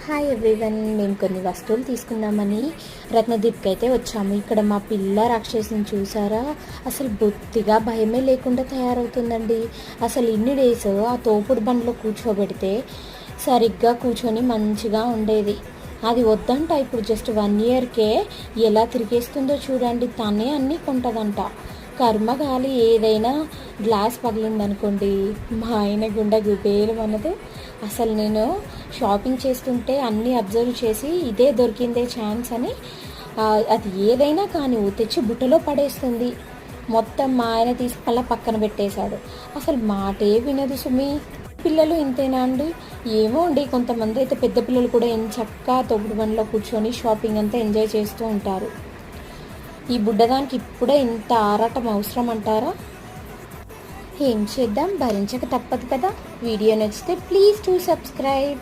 Hi everyone, మేము కొన్ని వస్తువులు తీసుకుందామని రత్నదీప్కి అయితే వచ్చాము. ఇక్కడ మా పిల్ల రాక్షసిని చూసారా, అసలు బొత్తిగా భయమే లేకుండా తయారవుతుందండి. అసలు ఇన్ని డేస్ ఆ తోపుడు బండిలో కూర్చోబెడితే సరిగ్గా కూర్చొని మంచిగా ఉండేది. అది వద్దంట. ఇప్పుడు జస్ట్ 1 ఇయర్కే ఎలా తిరిగేస్తుందో చూడండి. తనే అన్నీ కొంటదంట. కర్మగాలి ఏదైనా గ్లాస్ పగిలిందనుకోండి, మా ఆయన గుండె గుబేలు అన్నది. అసలు నేను షాపింగ్ చేస్తుంటే అన్నీ అబ్జర్వ్ చేసి ఇదే దొరికిందే ఛాన్స్ అని అది ఏదైనా కానీ తెచ్చి బుట్టలో పడేస్తుంది. మొత్తం మా ఆయన తీసుకెళ్ళ పక్కన పెట్టేశాడు. అసలు మాటే వినదు సుమి. పిల్లలు ఇంతేనా అండి? ఏమో అండి, కొంతమంది అయితే పెద్ద పిల్లలు కూడా చక్కగా తొగుడు బండిలో కూర్చొని షాపింగ్ అంతా ఎంజాయ్ చేస్తూ ఉంటారు. ఈ బుడ్డదానికి ఇప్పుడే ఇంత ఆరాటం అవసరం అంటారా? ఏం చేద్దాం, భరించక తప్పదు కదా. వీడియో నచ్చితే ప్లీజ్ డూ సబ్స్క్రైబ్.